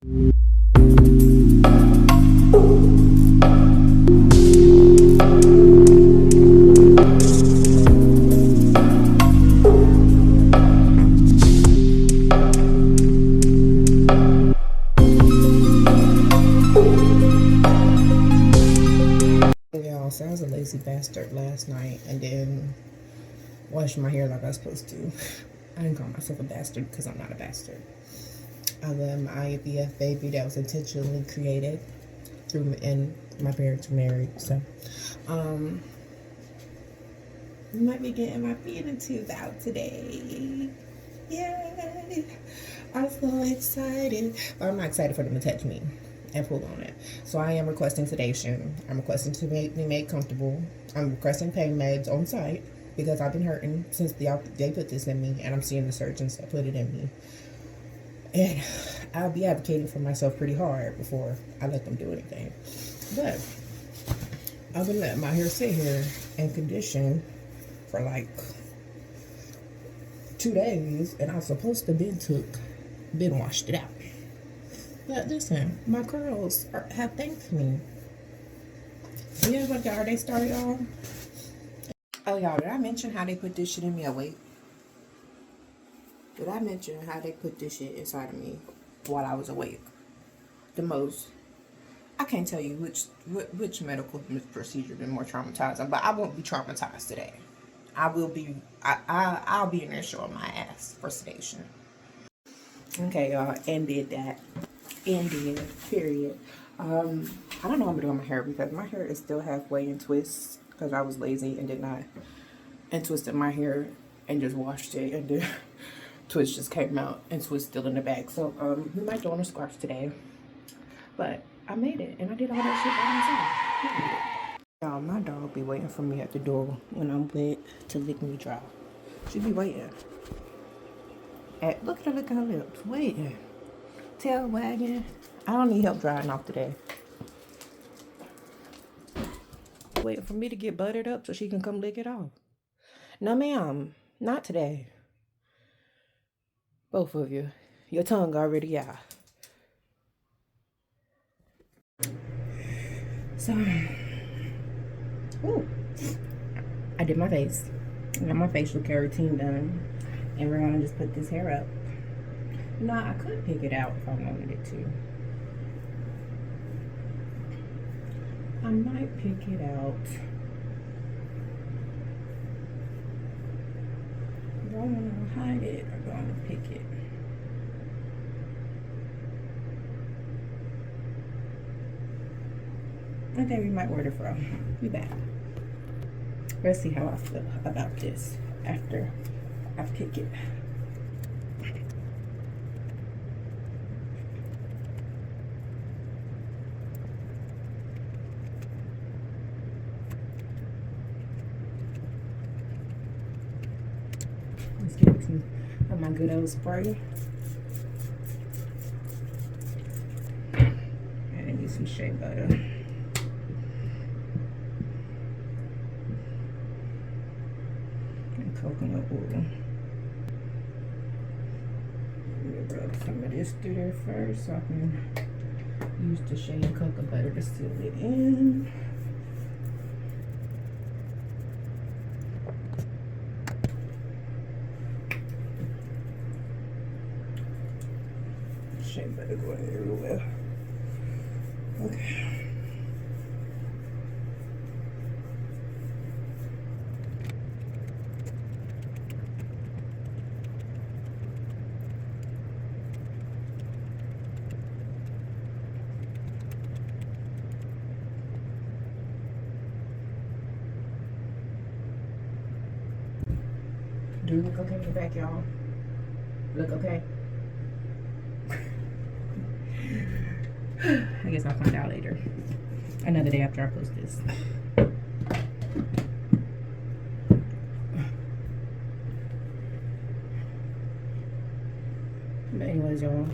So I was a lazy bastard last night and then washed my hair like I was supposed to. I didn't call myself a bastard because I'm not a bastard. I'm an IVF baby that was intentionally created and my parents were married. So, you might be getting my feeding tube out today. Yay! I'm so excited. But I'm not excited for them to touch me and pull on it. So I am requesting sedation. I'm requesting to make me made comfortable. I'm requesting pain meds on site because I've been hurting since they put this in me, and I'm seeing the surgeons that put it in me. And I'll be advocating for myself pretty hard before I let them do anything. But I've been letting my hair sit here and condition for like 2 days, and I was supposed to been washed it out. But listen, my curls have thanked me. Yeah, but are they started on? Oh, y'all, did I mention how they put this shit in me awake? Did I mention how they put this shit inside of me while I was awake? I can't tell you which medical procedure been more traumatizing, but I won't be traumatized today. I'll be in there showing my ass for sedation. Okay, y'all, ended that. Ended, period. I don't know what I'm doing my hair because my hair is still halfway in twists because I was lazy and did not and twisted my hair and just washed it, and the twist just came out and twist still in the back. So we might do on a scarf today, but I made it and I did all that shit by myself. Y'all, my dog be waiting for me at the door when I'm wet to lick me dry. She be waiting. Look at her lips, waiting. Tail wagging. I don't need help drying off today. Waiting for me to get buttered up so she can come lick it off. No, ma'am, not today. Both of you. Your tongue already out. So, I did my face. I got my facial care routine done. And we're gonna just put this hair up. No, I could pick it out if I wanted it to. I might pick it out. Do I want to hide it or do I want to pick it? I think we might order from. Be back. Let's see how I feel about this after I pick it. Let's get some of my good old spray. And then use some shea butter. And coconut oil. Rub some of this through there first so I can use the shea and cocoa butter to seal it in. Shea butter going everywhere. Okay. Do you look okay in the back, y'all? Look okay? I guess I'll find out later. Another day after I post this. But anyways, y'all.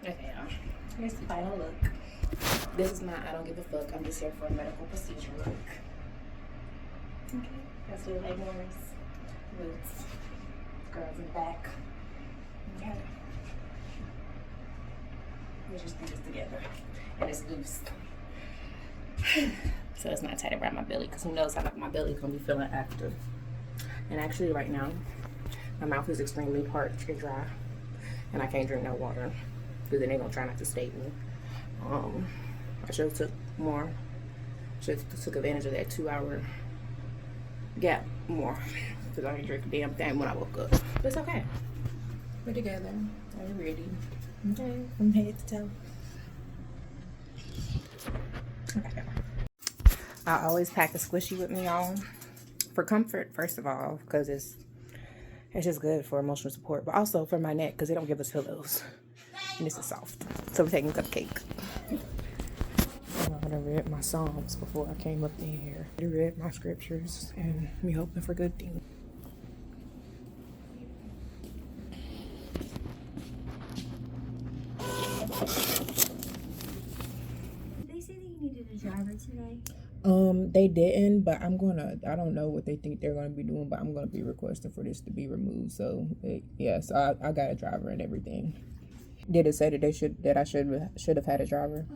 Okay, y'all. Here's the final look. This is my I don't give a fuck. I'm just here for a medical procedure look. Okay. That's what leg warmers. Boots. Girls in the back. Okay. Let's just do this together. And it's loose. So it's not tight around my belly, because who knows how my belly's gonna be feeling after. And actually right now, my mouth is extremely parched and dry. And I can't drink no water, because then they're gonna try not to sedate me. I should have took advantage of that 2-hour gap more, because I didn't drink a damn thing when I woke up. But it's okay. We're together. We're ready. Okay, from head to toe. Okay. I always pack a squishy with me, y'all, for comfort, first of all, because it's just good for emotional support, but also for my neck, because they don't give us pillows, and this is soft. So we're taking cupcake. I'm gonna read my Psalms before I came up in here. I read my scriptures, and we hoping for good things. Did they say that you needed a driver today? They didn't, but I don't know what they think they're gonna be doing, but I'm gonna be requesting for this to be removed. So yes, I got a driver and everything. Did it say that I should have had a driver?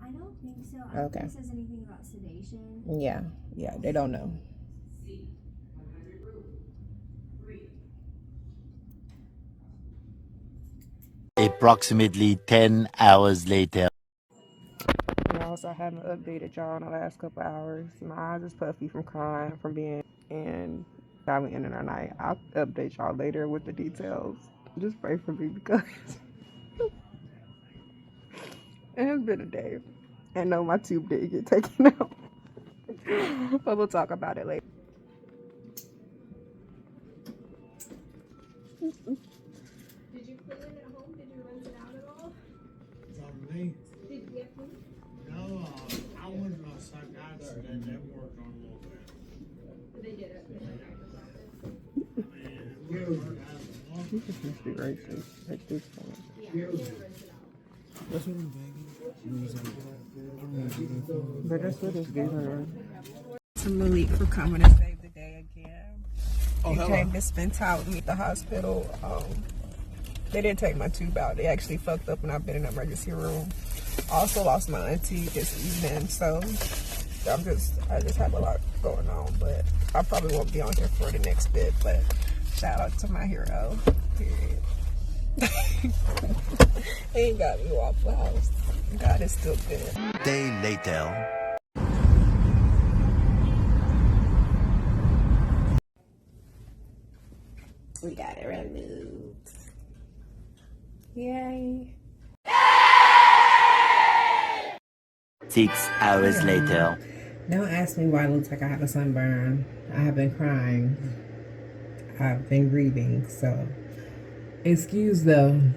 I don't think so. I don't think it says anything about sedation. Yeah, they don't know. Approximately 10 hours later. Also, I haven't updated y'all in the last couple hours. My eyes is puffy from crying, from being in diving in our night. I'll update y'all later with the details. Just pray for me, because it has been a day. And no, my tube didn't get taken out. But we'll talk about it later. Did you clean it at home? Did you rinse it out at all? It's on me. Did you get food? No, I went to my psychiatrist and they worked on a little bit. They did it. You can just be racist at this point. That's what I'm But that's what it's giving her. To Malik for coming to save the day again. He came to spend time with me at the hospital. They didn't take my tube out. They actually fucked up, and I've been in the emergency room. Also lost my auntie this evening, so I just have a lot going on. But I probably won't be on here for the next bit. But shout out to my hero. Period. He ain't got me Waffle House. God is still good. Day later. We got it removed. Yay. 6 hours later. Don't ask me why it looks like I have a sunburn. I have been crying. I've been grieving, so excuse the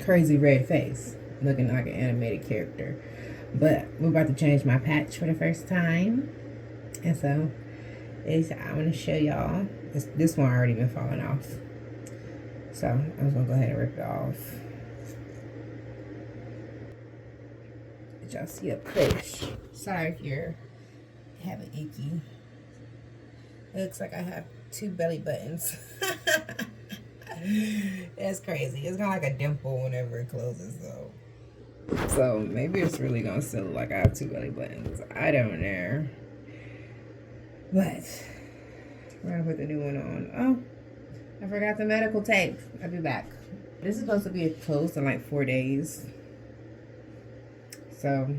crazy red face, looking like an animated character. But we're about to change my patch for the first time, and so I want to show y'all. This one already been falling off, so I'm just gonna go ahead and rip it off. Did y'all see a push? Sorry if you're having icky. It looks like I have 2 belly buttons. That's crazy. It's kind of like a dimple whenever it closes, though. So maybe it's really gonna still look like I have 2 belly buttons. I don't know. But we're gonna put the new one on. Oh, I forgot the medical tape. I'll be back. This is supposed to be closed in like 4 days. So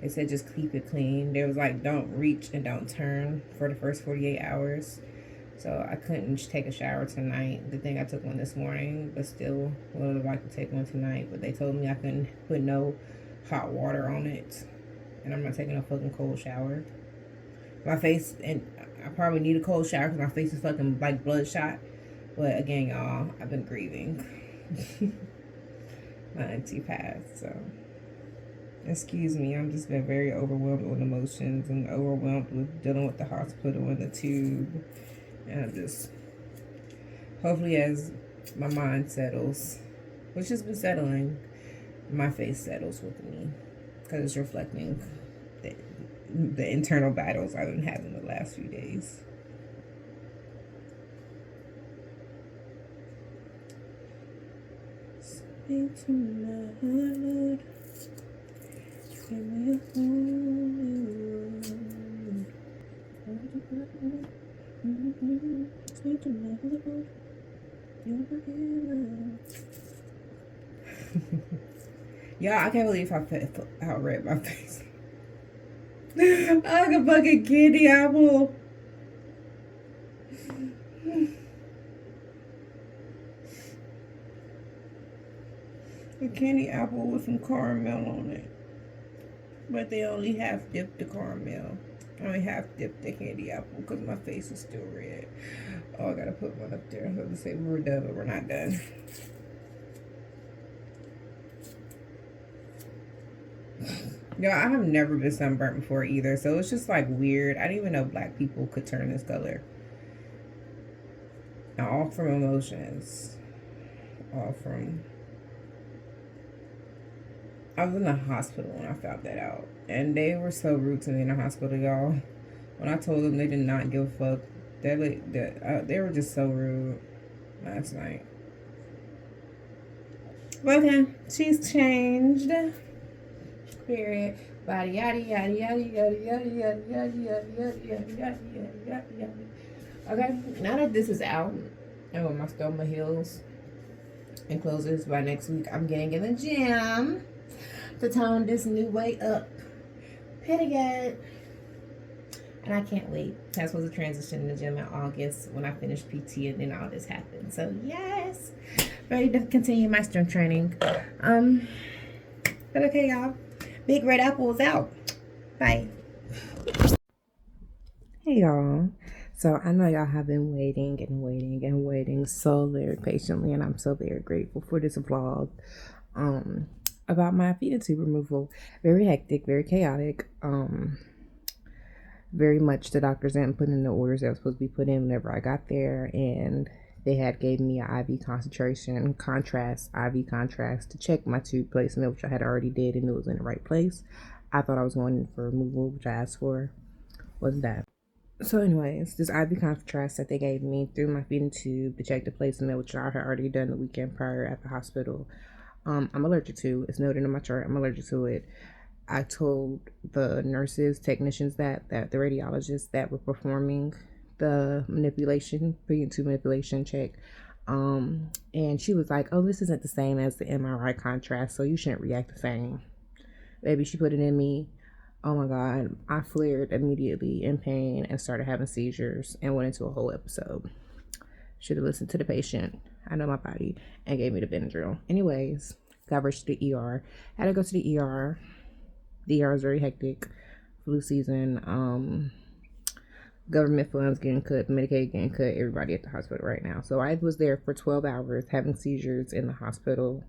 they said just keep it clean. There was like don't reach and don't turn for the first 48 hours. So I couldn't take a shower tonight. The thing I took one this morning, but still would like to take one tonight. But they told me I couldn't put no hot water on it. And I'm not taking a fucking cold shower. My face, and I probably need a cold shower because my face is fucking like bloodshot. But again, y'all, I've been grieving. My auntie passed, so excuse me. I've just been very overwhelmed with emotions and overwhelmed with dealing with the hospital and the tube. And I'm just, hopefully as my mind settles, which has been settling, my face settles with me, because it's reflecting the internal battles I've been having the last few days. Into my heart. Give me a home. Sweet to my heart. You're my healer. Y'all, I can't believe I read my face. Like a fucking candy apple. A candy apple with some caramel on it. But they only half dipped the caramel. I only half dipped the candy apple because my face is still red. Oh, I gotta put one up there. I was gonna say we're done, but we're not done. Yo, I have never been sunburnt before either, so it's just like weird. I didn't even know black people could turn this color. All from emotions. All from... I was in the hospital when I found that out. And they were so rude to me in the hospital, y'all. When I told them they did not give a fuck, they were just so rude last night. Okay, she's changed. Period. Body yada yada yada yada yada yada yada yada yada yada yada yada yada. Okay, now that this is out and when my stoma heals and closes by next week, I'm getting in the gym to tone this new way up. Pretty good. And I can't wait. I was supposed to transition in the gym in August when I finish PT, and then all this happened. So yes, ready to continue my strength training. But okay, y'all. Big Red Apple is out. Bye. Hey, y'all. So I know y'all have been waiting and waiting and waiting so very patiently, and I'm so very grateful for this vlog about my feeding tube removal. Very hectic, very chaotic. Very much the doctors didn't put in the orders that was supposed to be put in whenever I got there, and they had gave me an IV IV contrast to check my tube placement, which I had already did and it was in the right place. I thought I was going in for removal, which I asked for. Wasn't that? So anyways, this IV contrast that they gave me through my feeding tube to check the placement, which I had already done the weekend prior at the hospital, I'm allergic to. It's noted in my chart. I'm allergic to it. I told the nurses, technicians that the radiologists that were performing the manipulation, feeding tube manipulation check, and she was like, oh, this isn't the same as the MRI contrast, so you shouldn't react the same. Baby, she put it in me. Oh my God, I flared immediately in pain and started having seizures and went into a whole episode. Should have listened to the patient. I know my body, and gave me the Benadryl. Anyways, got rushed to the ER. Had to go to the ER. The ER is very hectic. Flu season. Government funds getting cut, Medicaid getting cut, everybody at the hospital right now. So I was there for 12 hours having seizures in the hospital,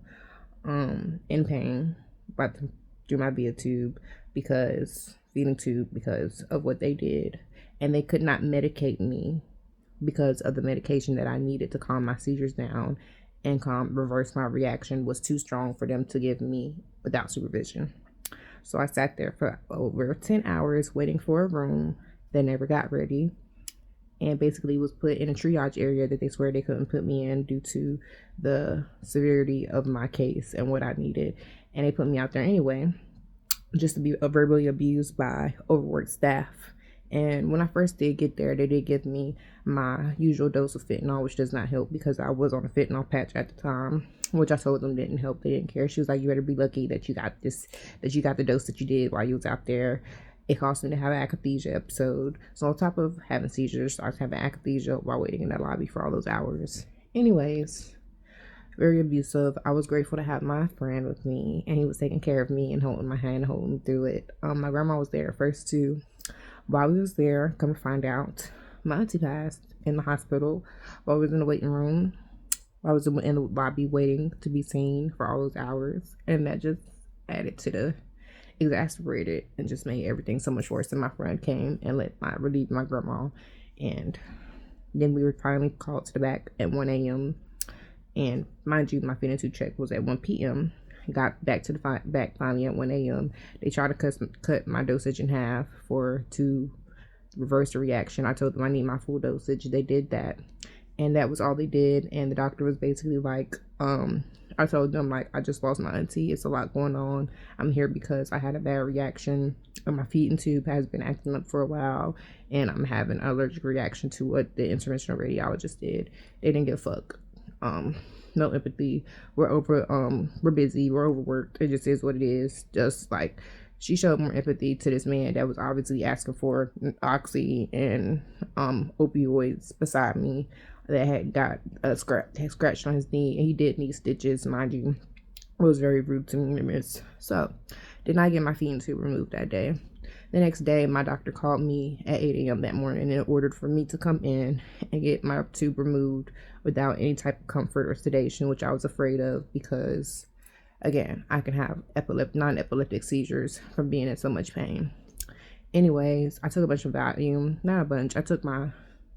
in pain, about to do my feeding tube because of what they did. And they could not medicate me because of the medication that I needed to calm my seizures down and reverse my reaction was too strong for them to give me without supervision. So I sat there for over 10 hours waiting for a room that never got ready, and basically was put in a triage area that they swear they couldn't put me in due to the severity of my case and what I needed. And they put me out there anyway, just to be verbally abused by overworked staff. And when I first did get there, they did give me my usual dose of fentanyl, which does not help because I was on a fentanyl patch at the time, which I told them didn't help. They didn't care. She was like, you better be lucky that you got the dose that you did while you was out there. It caused me to have an akathisia episode. So on top of having seizures, I was having akathisia while waiting in that lobby for all those hours. Anyways, very abusive. I was grateful to have my friend with me, and he was taking care of me and holding my hand, holding me through it. My grandma was there first too. While we was there, come to find out, my auntie passed in the hospital while we was in the waiting room. I was in the lobby waiting to be seen for all those hours, and that just added to the exasperated and just made everything so much worse. And my friend came and relieved my grandma, and then we were finally called to the back at 1 a.m. and mind you, my feeding tube check was at 1 p.m. Got back to the back finally at 1 a.m. They tried to cut my dosage in half to reverse the reaction. I told them I need my full dosage. They did that, and that was all they did. And the doctor was basically like, I told them, like, I just lost my auntie. It's a lot going on. I'm here because I had a bad reaction. My feeding tube has been acting up for a while, and I'm having an allergic reaction to what the interventional radiologist did. They didn't give a fuck. No empathy. We're busy. We're overworked. It just is what it is. Just like, she showed more empathy to this man that was obviously asking for oxy and opioids beside me, that had got scratched on his knee, and he did need stitches, mind you. It was very rude to me to miss. So, did not get my feeding tube removed that day. The next day, my doctor called me at 8 a.m. that morning and ordered for me to come in and get my tube removed without any type of comfort or sedation, which I was afraid of because, again, I can have non-epileptic seizures from being in so much pain. Anyways, I took a bunch of Valium. Not a bunch. I took my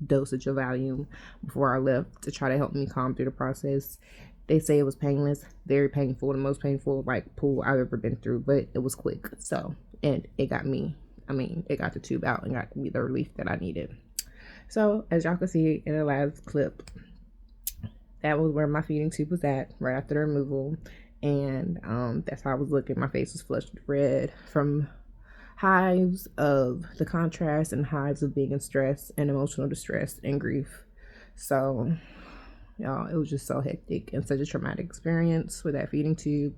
dosage of Valium before I left to try to help me calm through the process. They say it was painless, very painful, the most painful like pull I've ever been through, but it was quick. So, and it got me. It got the tube out and got me the relief that I needed. So, as y'all can see in the last clip, that was where my feeding tube was at right after the removal, and that's how I was looking. My face was flushed with red from hives of the contrast and hives of being in stress and emotional distress and grief. So, y'all, it was just so hectic and such a traumatic experience with that feeding tube.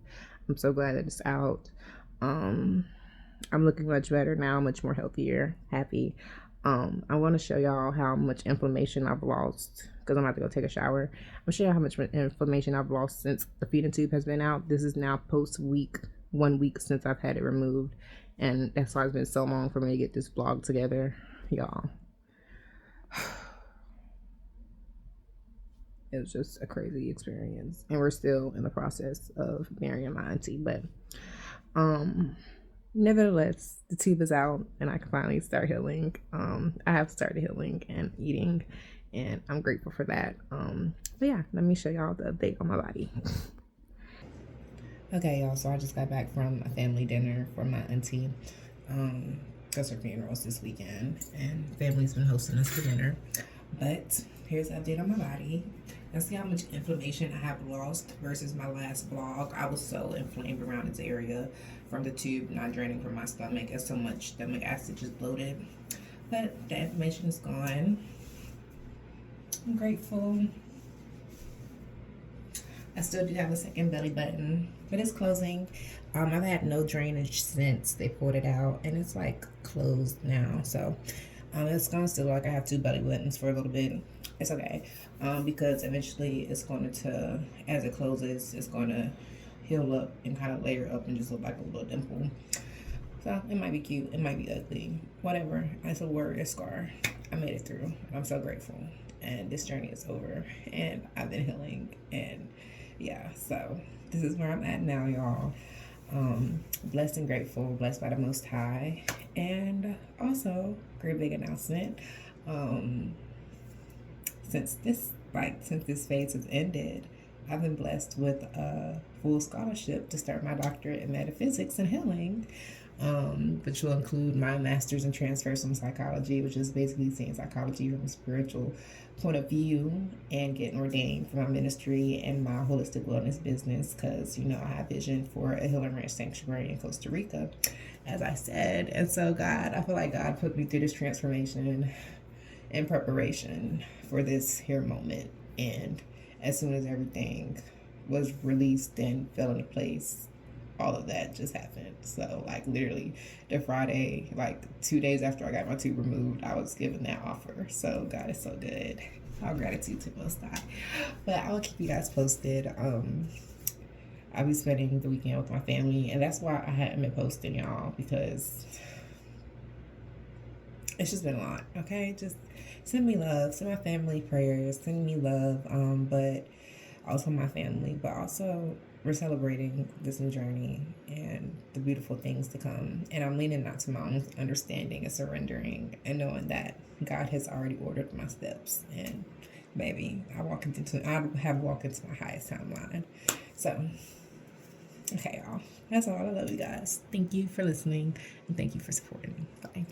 I'm so glad that it's out. I'm looking much better now, much more healthier, happy. I want to show y'all how much inflammation I've lost because I'm about to go take a shower. I'm gonna show y'all how much inflammation I've lost since the feeding tube has been out. This is now post week, 1 week since I've had it removed. And that's why it's been so long for me to get this vlog together, y'all. It was just a crazy experience, and we're still in the process of burying my auntie, but nevertheless, the tube is out and I can finally start healing. I have started healing and eating, and I'm grateful for that. But yeah, let me show y'all the update on my body. Okay, y'all, so I just got back from a family dinner for my auntie, because her funeral's this weekend, and family's been hosting us for dinner. But here's an update on my body. Now see how much inflammation I have lost versus my last vlog. I was so inflamed around this area from the tube not draining from my stomach, and so much stomach acid just bloated. But the inflammation is gone. I'm grateful. I still do have a second belly button, but it's closing. I've had no drainage since they pulled it out, and it's like closed now. So it's gonna still look like I have 2 belly buttons for a little bit. It's okay, because eventually it's going to, as it closes, it's going to heal up and kind of layer up and just look like a little dimple. So it might be cute, it might be ugly, whatever. It's a word, a scar. I made it through. I'm so grateful, and this journey is over, and I've been healing, and yeah, so this is where I'm at now, y'all. Blessed and grateful, blessed by the Most High. And also, great big announcement. Since this phase has ended, I've been blessed with a full scholarship to start my doctorate in metaphysics and healing, which will include my master's in transpersonal psychology, which is basically seeing psychology from a spiritual point of view, and getting ordained for my ministry and my holistic wellness business, because I have vision for a healing ranch sanctuary in Costa Rica, as I said. And so I feel like God put me through this transformation in preparation for this here moment. And as soon as everything was released and fell into place, all of that just happened. So literally the Friday, 2 days after I got my tube removed, I was given that offer. So God is so good. All gratitude to Most High. But I will keep you guys posted. I'll be spending the weekend with my family, and that's why I hadn't been posting, y'all, because it's just been a lot. Okay, just send me love, send my family prayers, send me love, but also my family, but also we're celebrating this new journey and the beautiful things to come. And I'm leaning out to my own understanding and surrendering and knowing that God has already ordered my steps. And baby, I have walked into my highest timeline. So, okay, y'all. That's all. I love you guys. Thank you for listening, and thank you for supporting me. Bye.